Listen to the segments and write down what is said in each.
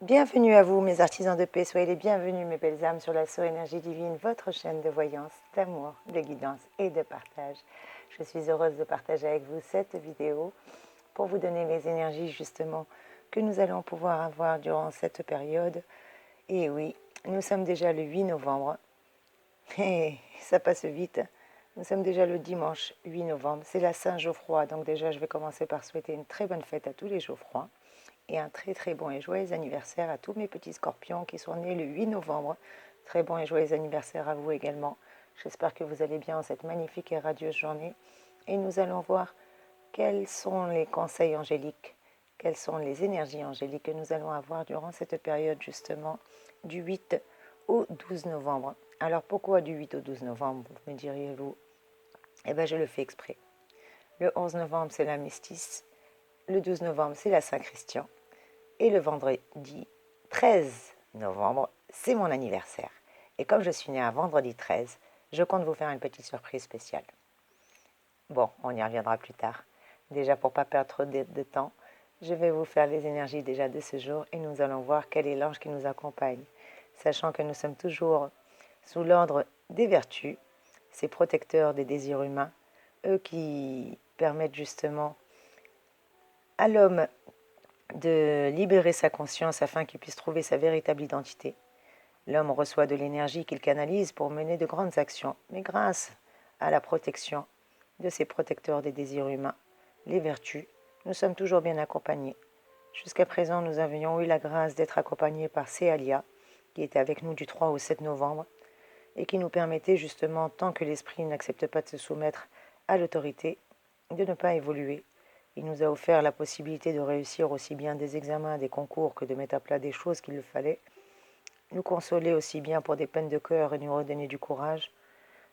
Bienvenue à vous, mes artisans de paix. Soyez les bienvenus, mes belles âmes, sur la Soul Énergie Divine, votre chaîne de voyance, d'amour, de guidance et de partage. Je suis heureuse de partager avec vous cette vidéo pour vous donner les énergies, justement, que nous allons pouvoir avoir durant cette période. Et oui, nous sommes déjà le 8 novembre. Et ça passe vite. Nous sommes déjà le dimanche 8 novembre. C'est la Saint-Geoffroy. Donc déjà, je vais commencer par souhaiter une très bonne fête à tous les Geoffrois. Et un très très bon et joyeux anniversaire à tous mes petits scorpions qui sont nés le 8 novembre. Très bon et joyeux anniversaire à vous également. J'espère que vous allez bien en cette magnifique et radieuse journée. Et nous allons voir quels sont les conseils angéliques, quelles sont les énergies angéliques que nous allons avoir durant cette période justement du 8 au 12 novembre. Alors pourquoi du 8 au 12 novembre, me diriez-vous? Eh bien je le fais exprès. Le 11 novembre c'est la Mestis, le 12 novembre c'est la Saint-Christian. Et le vendredi 13 novembre, c'est mon anniversaire. Et comme je suis née un vendredi 13, je compte vous faire une petite surprise spéciale. Bon, on y reviendra plus tard. Déjà, pour ne pas perdre trop de temps, je vais vous faire les énergies déjà de ce jour et nous allons voir quel est l'ange qui nous accompagne. Sachant que nous sommes toujours sous l'ordre des vertus, ces protecteurs des désirs humains, eux qui permettent justement à l'homme de libérer sa conscience afin qu'il puisse trouver sa véritable identité. L'homme reçoit de l'énergie qu'il canalise pour mener de grandes actions, mais grâce à la protection de ces protecteurs des désirs humains, les vertus, nous sommes toujours bien accompagnés. Jusqu'à présent, nous avions eu la grâce d'être accompagnés par Céalia, qui était avec nous du 3 au 7 novembre, et qui nous permettait justement, tant que l'esprit n'accepte pas de se soumettre à l'autorité, de ne pas évoluer. Il nous a offert la possibilité de réussir aussi bien des examens, des concours, que de mettre à plat des choses qu'il le fallait, nous consoler aussi bien pour des peines de cœur et nous redonner du courage.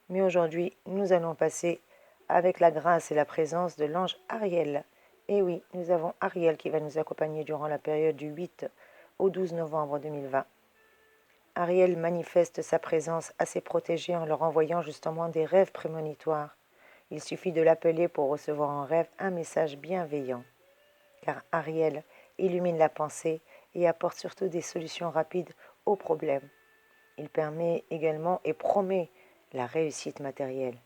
Mais aujourd'hui, nous allons passer avec la grâce et la présence de l'ange Ariel. Et oui, nous avons Ariel qui va nous accompagner durant la période du 8 au 12 novembre 2020. Ariel manifeste sa présence à ses protégés en leur envoyant justement des rêves prémonitoires. Il suffit de l'appeler pour recevoir en rêve un message bienveillant. Car Ariel illumine la pensée et apporte surtout des solutions rapides aux problèmes. Il permet également et promet la réussite matérielle.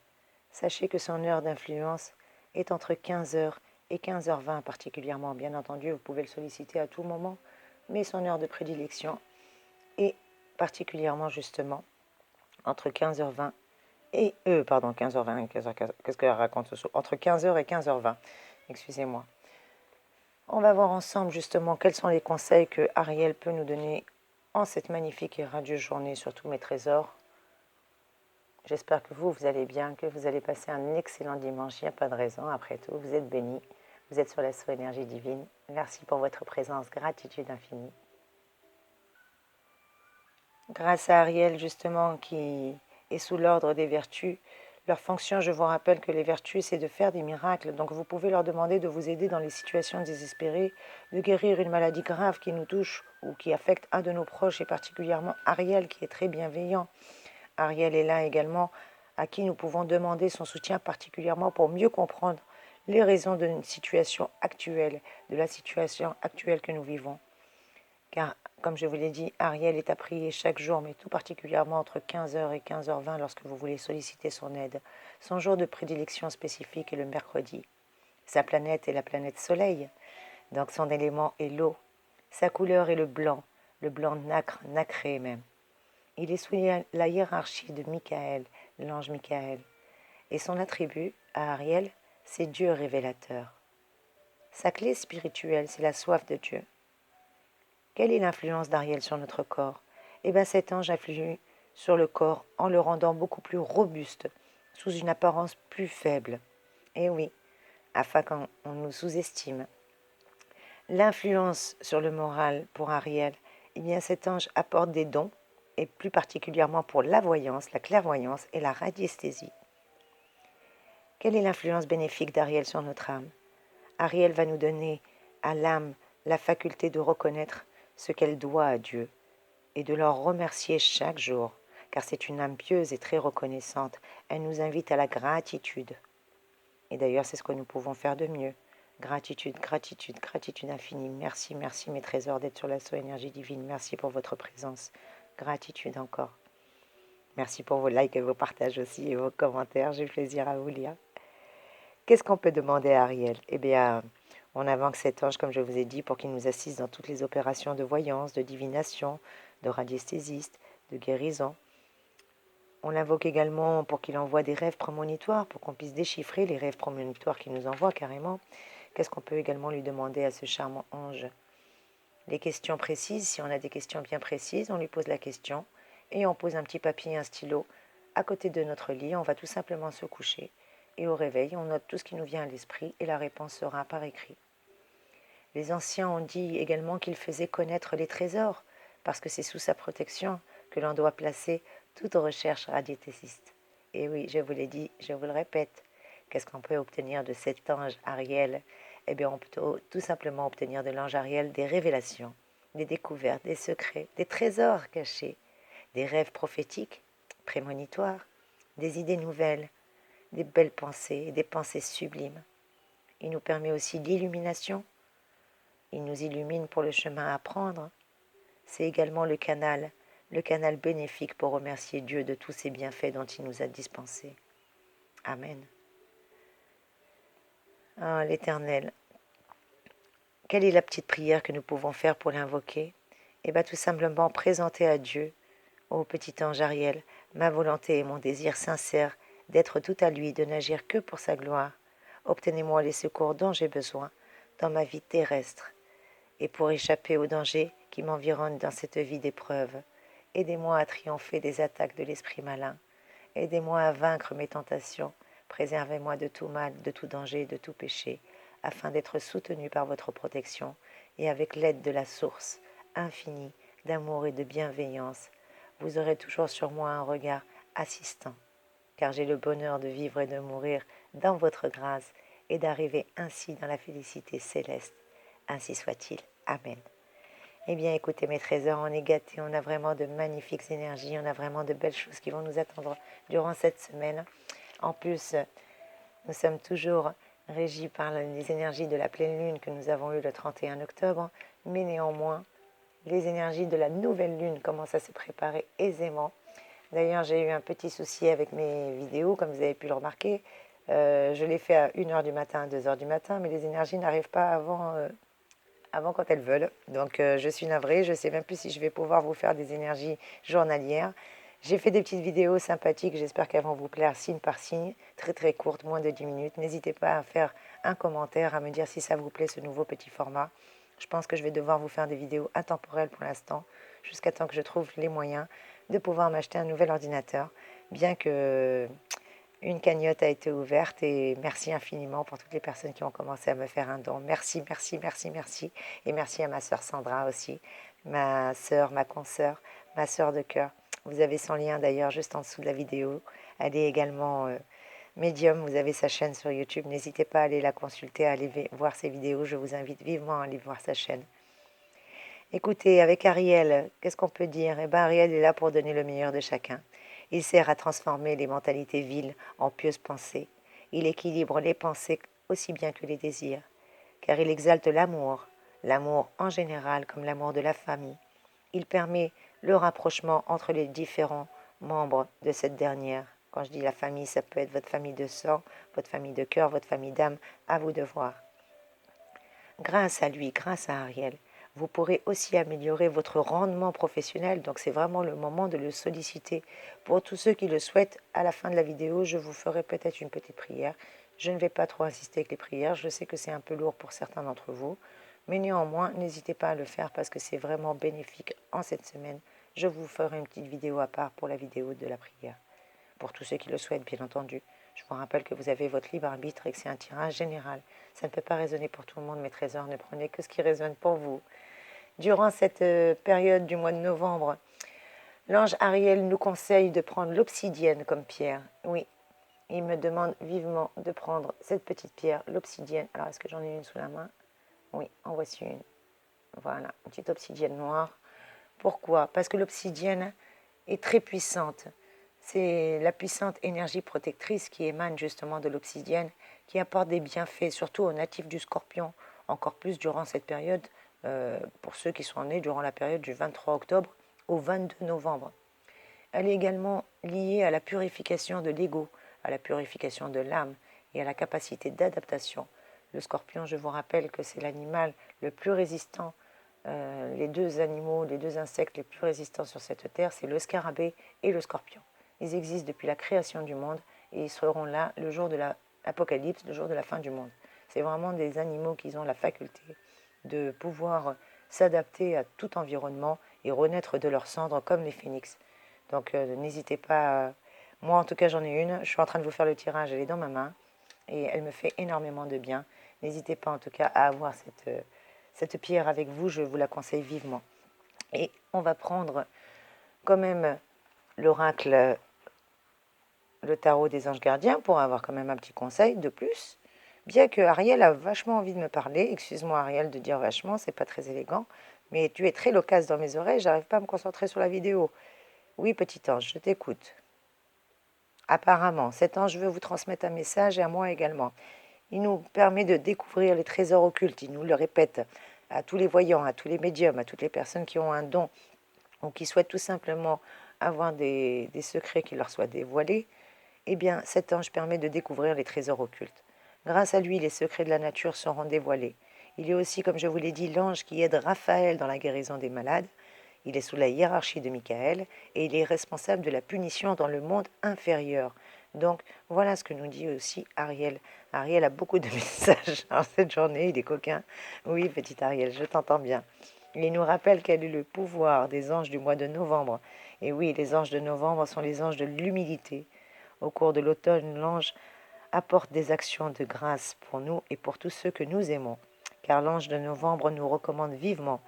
Sachez que son heure d'influence est entre 15h et 15h20 particulièrement. Bien entendu, vous pouvez le solliciter à tout moment, mais son heure de prédilection est particulièrement justement entre 15h20 et 15h20, qu'est-ce qu'elle raconte ce soir? Entre 15h et 15h20, excusez-moi. On va voir ensemble justement quels sont les conseils que Ariel peut nous donner en cette magnifique et radieuse journée sur tous mes trésors. J'espère que vous allez bien, que vous allez passer un excellent dimanche. Il n'y a pas de raison, après tout, vous êtes bénis. Vous êtes sur la Soul Énergie Divine. Merci pour votre présence, gratitude infinie. Grâce à Ariel, justement, qui est sous l'ordre des vertus, leur fonction, je vous rappelle que les vertus, c'est de faire des miracles. Donc vous pouvez leur demander de vous aider dans les situations désespérées, de guérir une maladie grave qui nous touche ou qui affecte un de nos proches, et particulièrement Ariel, qui est très bienveillant. Ariel est là également, à qui nous pouvons demander son soutien particulièrement pour mieux comprendre les raisons d'une situation actuelle, de la situation actuelle que nous vivons. Car, comme je vous l'ai dit, Ariel est à prier chaque jour, mais tout particulièrement entre 15h et 15h20 lorsque vous voulez solliciter son aide. Son jour de prédilection spécifique est le mercredi. Sa planète est la planète Soleil, donc son élément est l'eau. Sa couleur est le blanc nacre, nacré même. Il est sous la hiérarchie de Michael, l'ange Michael. Et son attribut, à Ariel, c'est Dieu révélateur. Sa clé spirituelle, c'est la soif de Dieu. Quelle est l'influence d'Ariel sur notre corps? Eh bien, cet ange influe sur le corps en le rendant beaucoup plus robuste, sous une apparence plus faible. Et oui, afin qu'on nous sous-estime. L'influence sur le moral pour Ariel, eh bien, cet ange apporte des dons, et plus particulièrement pour la voyance, la clairvoyance et la radiesthésie. Quelle est l'influence bénéfique d'Ariel sur notre âme? Ariel va nous donner à l'âme la faculté de reconnaître ce qu'elle doit à Dieu et de leur remercier chaque jour, car c'est une âme pieuse et très reconnaissante. Elle nous invite à la gratitude. Et d'ailleurs, c'est ce que nous pouvons faire de mieux. Gratitude, gratitude, gratitude infinie. Merci, merci mes trésors d'être sur l'assaut énergie divine. Merci pour votre présence. Gratitude encore. Merci pour vos likes et vos partages aussi et vos commentaires. J'ai plaisir à vous lire. Qu'est-ce qu'on peut demander à Ariel? Eh bien, on invoque cet ange, comme je vous ai dit, pour qu'il nous assiste dans toutes les opérations de voyance, de divination, de radiesthésiste, de guérison. On l'invoque également pour qu'il envoie des rêves prémonitoires, pour qu'on puisse déchiffrer les rêves prémonitoires qu'il nous envoie carrément. Qu'est-ce qu'on peut également lui demander à ce charmant ange? Les questions précises, si on a des questions bien précises, on lui pose la question et on pose un petit papier et un stylo à côté de notre lit. On va tout simplement se coucher et au réveil, on note tout ce qui nous vient à l'esprit et la réponse sera par écrit. Les anciens ont dit également qu'il faisait connaître les trésors parce que c'est sous sa protection que l'on doit placer toute recherche radiesthésiste. Et oui, je vous l'ai dit, je vous le répète, qu'est-ce qu'on peut obtenir de cet ange Ariel? Eh bien, on peut tout simplement obtenir de l'ange Ariel des révélations, des découvertes, des secrets, des trésors cachés, des rêves prophétiques, prémonitoires, des idées nouvelles, des belles pensées, des pensées sublimes. Il nous permet aussi l'illumination. Il nous illumine pour le chemin à prendre. C'est également le canal bénéfique pour remercier Dieu de tous ses bienfaits dont il nous a dispensés. Amen. Ah, l'Éternel, quelle est la petite prière que nous pouvons faire pour l'invoquer? Eh bien, tout simplement présenter à Dieu, ô petit ange Ariel, ma volonté et mon désir sincère d'être tout à lui, de n'agir que pour sa gloire. Obtenez-moi les secours dont j'ai besoin dans ma vie terrestre et pour échapper aux dangers qui m'environnent dans cette vie d'épreuve. Aidez-moi à triompher des attaques de l'esprit malin. Aidez-moi à vaincre mes tentations. Préservez-moi de tout mal, de tout danger, de tout péché, afin d'être soutenu par votre protection et avec l'aide de la source infinie d'amour et de bienveillance. Vous aurez toujours sur moi un regard assistant, car j'ai le bonheur de vivre et de mourir dans votre grâce et d'arriver ainsi dans la félicité céleste. Ainsi soit-il. Amen. Eh bien, écoutez mes trésors, on est gâtés, on a vraiment de magnifiques énergies, on a vraiment de belles choses qui vont nous attendre durant cette semaine. En plus, nous sommes toujours régis par les énergies de la pleine lune que nous avons eue le 31 octobre, mais néanmoins, les énergies de la nouvelle lune commencent à se préparer aisément. D'ailleurs, j'ai eu un petit souci avec mes vidéos, comme vous avez pu le remarquer. Je les fais à 1h du matin, à 2h du matin, mais les énergies n'arrivent pas avant quand elles veulent. Donc je suis navrée, je ne sais même plus si je vais pouvoir vous faire des énergies journalières. J'ai fait des petites vidéos sympathiques, j'espère qu'elles vont vous plaire signe par signe, très très courtes, moins de 10 minutes. N'hésitez pas à faire un commentaire, à me dire si ça vous plaît ce nouveau petit format. Je pense que je vais devoir vous faire des vidéos intemporelles pour l'instant, jusqu'à temps que je trouve les moyens de pouvoir m'acheter un nouvel ordinateur, bien que une cagnotte a été ouverte et merci infiniment pour toutes les personnes qui ont commencé à me faire un don. Merci, merci, merci, merci. Et merci à ma sœur Sandra aussi, ma sœur, ma consoeur, ma sœur de cœur. Vous avez son lien d'ailleurs juste en dessous de la vidéo. Elle est également médium, vous avez sa chaîne sur YouTube. N'hésitez pas à aller la consulter, à aller voir ses vidéos. Je vous invite vivement à aller voir sa chaîne. Écoutez, avec Ariel, qu'est-ce qu'on peut dire? Eh bien, Ariel est là pour donner le meilleur de chacun. Il sert à transformer les mentalités viles en pieuses pensées. Il équilibre les pensées aussi bien que les désirs, car il exalte l'amour en général comme l'amour de la famille. Il permet le rapprochement entre les différents membres de cette dernière. Quand je dis la famille, ça peut être votre famille de sang, votre famille de cœur, votre famille d'âme, à vous de voir. Grâce à lui, grâce à Ariel, vous pourrez aussi améliorer votre rendement professionnel. Donc c'est vraiment le moment de le solliciter. Pour tous ceux qui le souhaitent, à la fin de la vidéo, je vous ferai peut-être une petite prière. Je ne vais pas trop insister avec les prières. Je sais que c'est un peu lourd pour certains d'entre vous. Mais néanmoins, n'hésitez pas à le faire parce que c'est vraiment bénéfique en cette semaine. Je vous ferai une petite vidéo à part pour la vidéo de la prière. Pour tous ceux qui le souhaitent, bien entendu. Je vous rappelle que vous avez votre libre arbitre et que c'est un tirage général. Ça ne peut pas résonner pour tout le monde, mes trésors. Ne prenez que ce qui résonne pour vous. Durant cette période du mois de novembre, l'ange Ariel nous conseille de prendre l'obsidienne comme pierre. Oui, il me demande vivement de prendre cette petite pierre, l'obsidienne. Alors, est-ce que j'en ai une sous la main? Oui, en voici une. Voilà, une petite obsidienne noire. Pourquoi? Parce que l'obsidienne est très puissante. C'est la puissante énergie protectrice qui émane justement de l'obsidienne qui apporte des bienfaits, surtout aux natifs du Scorpion, encore plus durant cette période, pour ceux qui sont nés durant la période du 23 octobre au 22 novembre. Elle est également liée à la purification de l'ego, à la purification de l'âme et à la capacité d'adaptation. Le Scorpion, je vous rappelle que c'est l'animal le plus résistant, les deux animaux, les deux insectes les plus résistants sur cette terre, c'est le scarabée et le scorpion. Ils existent depuis la création du monde et ils seront là le jour de l'Apocalypse, le jour de la fin du monde. C'est vraiment des animaux qui ont la faculté de pouvoir s'adapter à tout environnement et renaître de leurs cendres comme les phénix. Donc n'hésitez pas, moi en tout cas j'en ai une, je suis en train de vous faire le tirage, elle est dans ma main et elle me fait énormément de bien. N'hésitez pas en tout cas à avoir cette pierre avec vous, je vous la conseille vivement. Et on va prendre quand même l'oracle, le tarot des anges gardiens pour avoir quand même un petit conseil de plus. Bien que Ariel a vachement envie de me parler, excuse-moi Ariel de dire vachement, c'est pas très élégant, mais tu es très loquace dans mes oreilles, j'arrive pas à me concentrer sur la vidéo. Oui, petit ange, je t'écoute. Apparemment, cet ange veut vous transmettre un message et à moi également. Il nous permet de découvrir les trésors occultes, il nous le répète à tous les voyants, à tous les médiums, à toutes les personnes qui ont un don ou qui souhaitent tout simplement avoir des secrets qui leur soient dévoilés. Eh bien, cet ange permet de découvrir les trésors occultes. Grâce à lui, les secrets de la nature seront dévoilés. Il est aussi, comme je vous l'ai dit, l'ange qui aide Raphaël dans la guérison des malades. Il est sous la hiérarchie de Michael et il est responsable de la punition dans le monde inférieur. Donc, voilà ce que nous dit aussi Ariel. Ariel a beaucoup de messages en cette journée, il est coquin. Oui, petit Ariel, je t'entends bien. Il nous rappelle quel est le pouvoir des anges du mois de novembre. Et oui, les anges de novembre sont les anges de l'humilité. Au cours de l'automne, l'ange apporte des actions de grâce pour nous et pour tous ceux que nous aimons. Car l'ange de novembre nous recommande vivement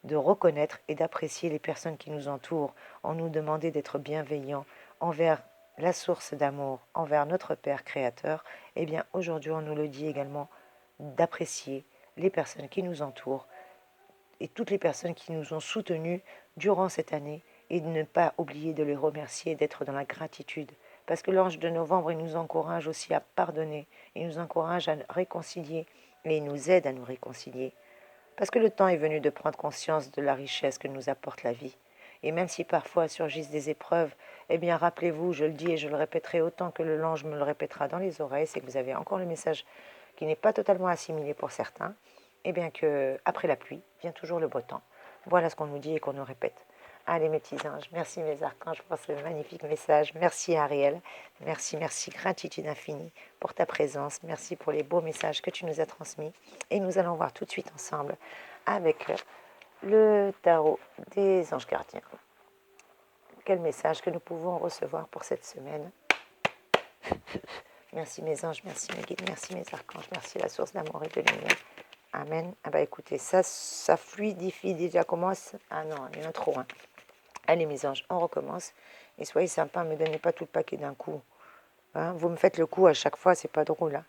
de reconnaître et d'apprécier les personnes qui nous entourent, en nous demandant d'être bienveillants envers la source d'amour, envers notre Père Créateur. Eh bien, aujourd'hui, on nous le dit également d'apprécier les personnes qui nous entourent et toutes les personnes qui nous ont soutenus durant cette année et de ne pas oublier de les remercier, d'être dans la gratitude. Parce que l'ange de novembre, il nous encourage aussi à pardonner, il nous encourage à réconcilier et il nous aide à nous réconcilier. Parce que le temps est venu de prendre conscience de la richesse que nous apporte la vie. Et même si parfois surgissent des épreuves, eh bien rappelez-vous, je le dis et je le répéterai autant que le l'ange me le répétera dans les oreilles, c'est que vous avez encore le message qui n'est pas totalement assimilé pour certains, eh bien que après la pluie vient toujours le beau temps. Voilà ce qu'on nous dit et qu'on nous répète. Allez mes petits anges, merci mes archanges pour ce magnifique message. Merci Ariel, merci, gratitude infinie pour ta présence. Merci pour les beaux messages que tu nous as transmis. Et nous allons voir tout de suite ensemble avec le tarot des anges gardiens. Quel message que nous pouvons recevoir pour cette semaine. Merci mes anges, merci mes guides, merci mes archanges, merci la source d'amour et de lumière. Amen. Ah bah écoutez, ça fluidifie déjà, commence. Ah non, il y en a trop. Hein. Allez mes anges, on recommence. Et soyez sympas, ne me donnez pas tout le paquet d'un coup. Hein, vous me faites le coup à chaque fois, c'est pas drôle. Hein.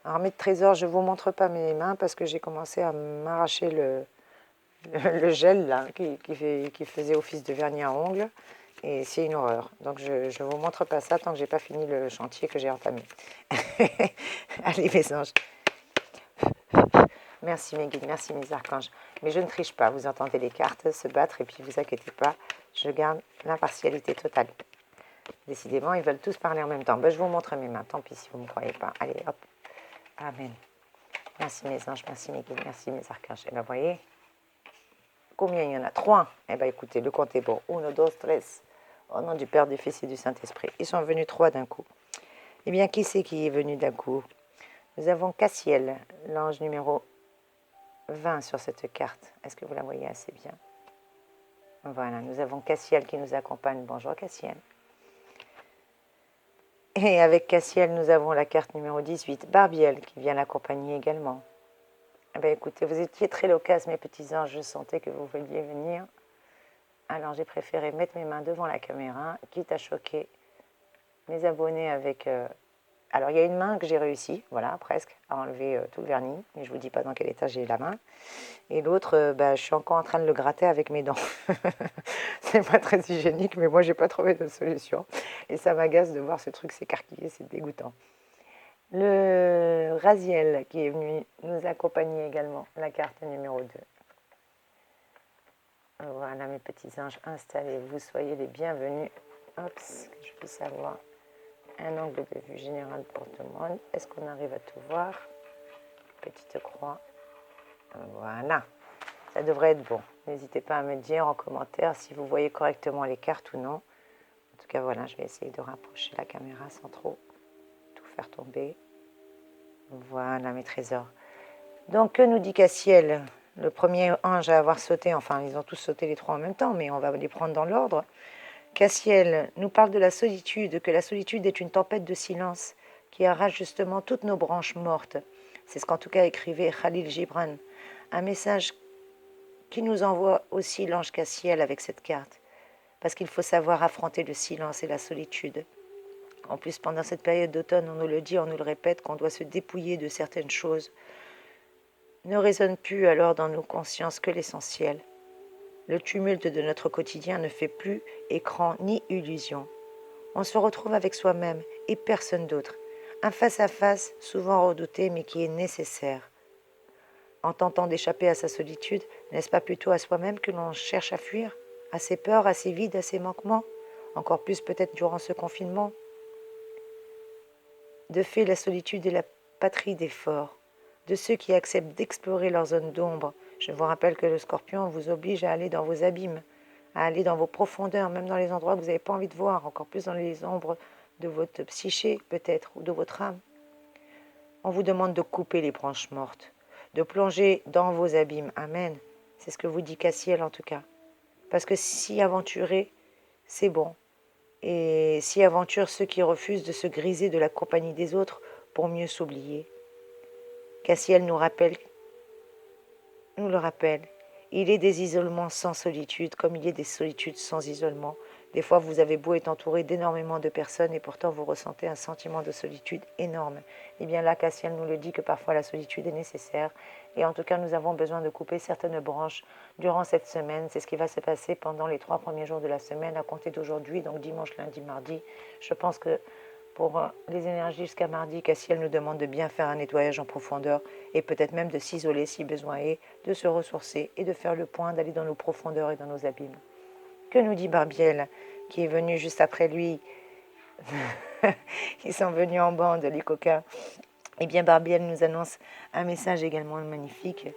Alors mes trésors, je ne vous montre pas mes mains parce que j'ai commencé à m'arracher le gel là, qui faisait office de vernis à ongles. Et c'est une horreur. Donc je ne vous montre pas ça tant que je n'ai pas fini le chantier que j'ai entamé. Allez mes anges. Merci mes guides, merci mes archanges. Mais je ne triche pas, vous entendez les cartes se battre et puis ne vous inquiétez pas, je garde l'impartialité totale. Décidément, ils veulent tous parler en même temps. Ben, je vous montre mes mains, tant pis si vous ne me croyez pas. Allez, hop. Amen. Merci mes anges, merci mes guides, merci mes archanges. Et bien, vous voyez, combien il y en a? 3. Eh bien, écoutez, le compte est bon. 1, 2, 3. Au nom du Père, du Fils et du Saint-Esprit. Ils sont venus 3 d'un coup. Eh bien, qui c'est qui est venu d'un coup? Nous avons Cassiel, l'ange numéro 20 sur cette carte. Est-ce que vous la voyez assez bien? Voilà, nous avons Cassiel qui nous accompagne. Bonjour Cassiel. Et avec Cassiel, nous avons la carte numéro 18, Barbiel, qui vient l'accompagner également. Eh bien, écoutez, vous étiez très loquaces, mes petits anges, je sentais que vous vouliez venir. Alors, j'ai préféré mettre mes mains devant la caméra, quitte à choquer mes abonnés avec... Alors, il y a une main que j'ai réussi, voilà, presque, à enlever tout le vernis, mais je ne vous dis pas dans quel état j'ai la main. Et l'autre, je suis encore en train de le gratter avec mes dents. C'est pas très hygiénique, mais moi, j'ai pas trouvé de solution. Et ça m'agace de voir ce truc s'écarquiller, c'est dégoûtant. Le Raziel qui est venu nous accompagner également, la carte numéro 2. Voilà mes petits anges, installez-vous, soyez les bienvenus. Hop, que je puisse avoir un angle de vue général pour tout le monde. Est-ce qu'on arrive à tout voir? Petite croix. Voilà, ça devrait être bon. N'hésitez pas à me dire en commentaire si vous voyez correctement les cartes ou non. En tout cas, voilà, je vais essayer de rapprocher la caméra sans trop tout faire tomber. Voilà mes trésors. Donc, que nous dit Cassiel? Le premier ange à avoir sauté, enfin, ils ont tous sauté les trois en même temps, mais on va les prendre dans l'ordre. Cassiel nous parle de la solitude, que la solitude est une tempête de silence qui arrache justement toutes nos branches mortes. C'est ce qu'en tout cas écrivait Khalil Gibran. Un message qui nous envoie aussi l'ange Cassiel avec cette carte. Parce qu'il faut savoir affronter le silence et la solitude. En plus, pendant cette période d'automne, on nous le dit, on nous le répète, qu'on doit se dépouiller de certaines choses. Ne résonne plus alors dans nos consciences que l'essentiel. Le tumulte de notre quotidien ne fait plus écran ni illusion. On se retrouve avec soi-même et personne d'autre. Un face-à-face souvent redouté mais qui est nécessaire. En tentant d'échapper à sa solitude, n'est-ce pas plutôt à soi-même que l'on cherche à fuir? À ses peurs, à ses vides, à ses manquements? Encore plus peut-être durant ce confinement? De fait, la solitude est la patrie des forts, de ceux qui acceptent d'explorer leur zone d'ombre. Je vous rappelle que le scorpion vous oblige à aller dans vos abîmes, à aller dans vos profondeurs, même dans les endroits que vous n'avez pas envie de voir, encore plus dans les ombres de votre psyché peut-être, ou de votre âme. On vous demande de couper les branches mortes, de plonger dans vos abîmes. Amen. C'est ce que vous dit Cassiel en tout cas. Parce que s'y aventurer, c'est bon. Et s'y aventurent ceux qui refusent de se griser de la compagnie des autres pour mieux s'oublier. Cassiel nous le rappelle. Il est des isolements sans solitude, comme il y a des solitudes sans isolement. Des fois, vous avez beau être entouré d'énormément de personnes et pourtant vous ressentez un sentiment de solitude énorme. Et bien là, Cassiel nous le dit que parfois la solitude est nécessaire. Et en tout cas, nous avons besoin de couper certaines branches durant cette semaine. C'est ce qui va se passer pendant les 3 premiers jours de la semaine, à compter d'aujourd'hui, donc dimanche, lundi, mardi. Je pense que pour les énergies jusqu'à mardi, Cassiel nous demande de bien faire un nettoyage en profondeur et peut-être même de s'isoler si besoin est, de se ressourcer et de faire le point, d'aller dans nos profondeurs et dans nos abîmes. Que nous dit Barbiel, qui est venu juste après lui? Ils sont venus en bande, les coquins. Eh bien, Barbiel nous annonce un message également magnifique,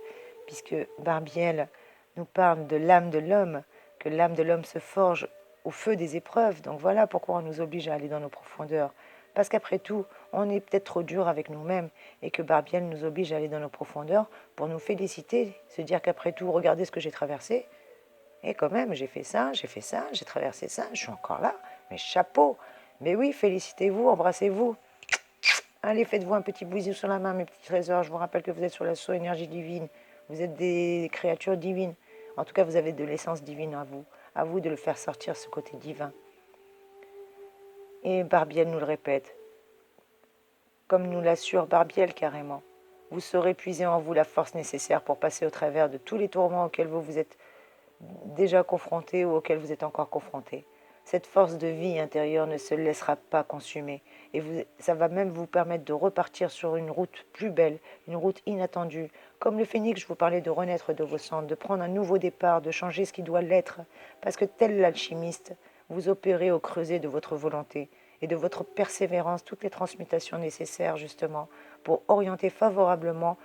puisque Barbiel nous parle de l'âme de l'homme, que l'âme de l'homme se forge au feu des épreuves. Donc voilà pourquoi on nous oblige à aller dans nos profondeurs. Parce qu'après tout, on est peut-être trop dur avec nous-mêmes et que Barbiel nous oblige à aller dans nos profondeurs pour nous féliciter, se dire qu'après tout, regardez ce que j'ai traversé. Et quand même, j'ai traversé ça, je suis encore là. Mais chapeau! Mais oui, félicitez-vous, embrassez-vous. Allez, faites-vous un petit bisou sur la main, mes petits trésors. Je vous rappelle que vous êtes sur la source énergie divine. Vous êtes des créatures divines. En tout cas, vous avez de l'essence divine à vous. À vous de le faire sortir, ce côté divin. Et Barbiel nous le répète, comme nous l'assure Barbiel carrément. Vous saurez puiser en vous la force nécessaire pour passer au travers de tous les tourments auxquels vous vous êtes déjà confrontés ou auxquels vous êtes encore confrontés. Cette force de vie intérieure ne se laissera pas consumer et ça va même vous permettre de repartir sur une route plus belle, une route inattendue. Comme le phénix, je vous parlais de renaître de vos cendres, de prendre un nouveau départ, de changer ce qui doit l'être, parce que tel l'alchimiste, vous opérez au creuset de votre volonté et de votre persévérance toutes les transmutations nécessaires justement pour orienter favorablement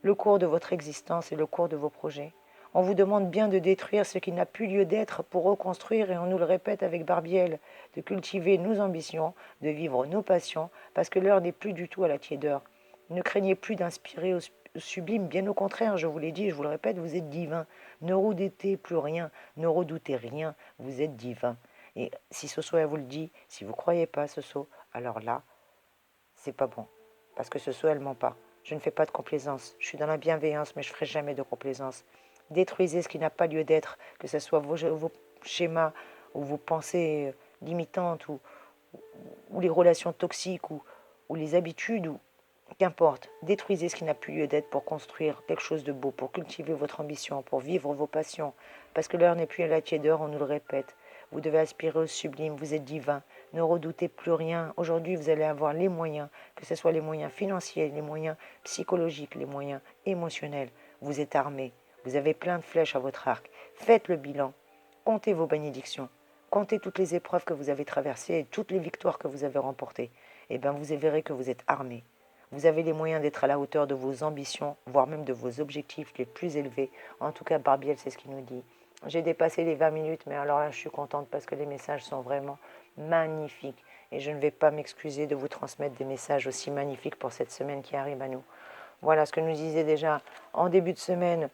le cours de votre existence et le cours de vos projets. On vous demande bien de détruire ce qui n'a plus lieu d'être pour reconstruire, et on nous le répète avec Barbiel, de cultiver nos ambitions, de vivre nos passions, parce que l'heure n'est plus du tout à la tiédeur. Ne craignez plus d'inspirer au sublime, bien au contraire, je vous l'ai dit et je vous le répète, vous êtes divin. Ne redoutez plus rien, ne redoutez rien, vous êtes divin. Et si Soso elle vous le dit, si vous ne croyez pas Soso, alors là, c'est pas bon. Parce que Soso elle ment pas. Je ne fais pas de complaisance. Je suis dans la bienveillance, mais je ne ferai jamais de complaisance. Détruisez ce qui n'a pas lieu d'être, que ce soit vos schémas ou vos pensées limitantes ou les relations toxiques ou les habitudes, ou qu'importe. Détruisez ce qui n'a plus lieu d'être pour construire quelque chose de beau, pour cultiver votre ambition, pour vivre vos passions. Parce que l'heure n'est plus à la tiédeur, on nous le répète. Vous devez aspirer au sublime, vous êtes divin. Ne redoutez plus rien. Aujourd'hui, vous allez avoir les moyens, que ce soit les moyens financiers, les moyens psychologiques, les moyens émotionnels. Vous êtes armés. Vous avez plein de flèches à votre arc. Faites le bilan. Comptez vos bénédictions. Comptez toutes les épreuves que vous avez traversées et toutes les victoires que vous avez remportées. Et bien, vous verrez que vous êtes armés. Vous avez les moyens d'être à la hauteur de vos ambitions, voire même de vos objectifs les plus élevés. En tout cas, Barbiel, c'est ce qu'il nous dit. J'ai dépassé les 20 minutes, mais alors là, je suis contente parce que les messages sont vraiment magnifiques. Et je ne vais pas m'excuser de vous transmettre des messages aussi magnifiques pour cette semaine qui arrive à nous. Voilà ce que nous disait déjà en début de semaine,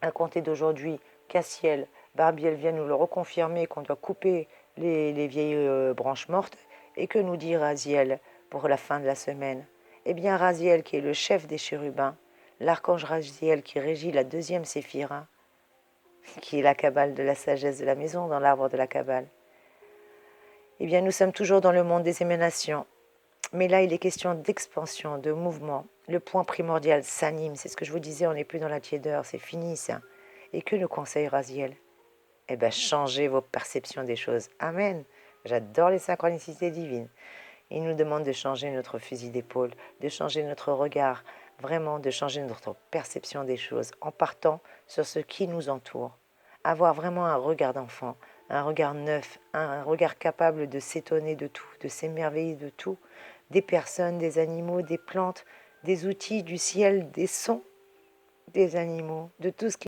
à compter d'aujourd'hui, Cassiel. Barbiel vient nous le reconfirmer qu'on doit couper les vieilles branches mortes. Et que nous dit Raziel pour la fin de la semaine? Eh bien, Raziel, qui est le chef des chérubins, l'archange Raziel qui régit la deuxième séphira, qui est la Kabbale de la sagesse de la maison, dans l'arbre de la Kabbale. Eh bien, nous sommes toujours dans le monde des émanations. Mais là, il est question d'expansion, de mouvement. Le point primordial s'anime. C'est ce que je vous disais, on n'est plus dans la tiédeur, c'est fini ça. Et que nous conseille Raziel? Eh bien, changez vos perceptions des choses. Amen. J'adore les synchronicités divines. Il nous demande de changer notre fusil d'épaule, de changer notre regard, vraiment de changer notre perception des choses en partant sur ce qui nous entoure. Avoir vraiment un regard d'enfant, un regard neuf, un regard capable de s'étonner de tout, de s'émerveiller de tout, des personnes, des animaux, des plantes, des outils, du ciel, des sons des animaux, de tout ce qui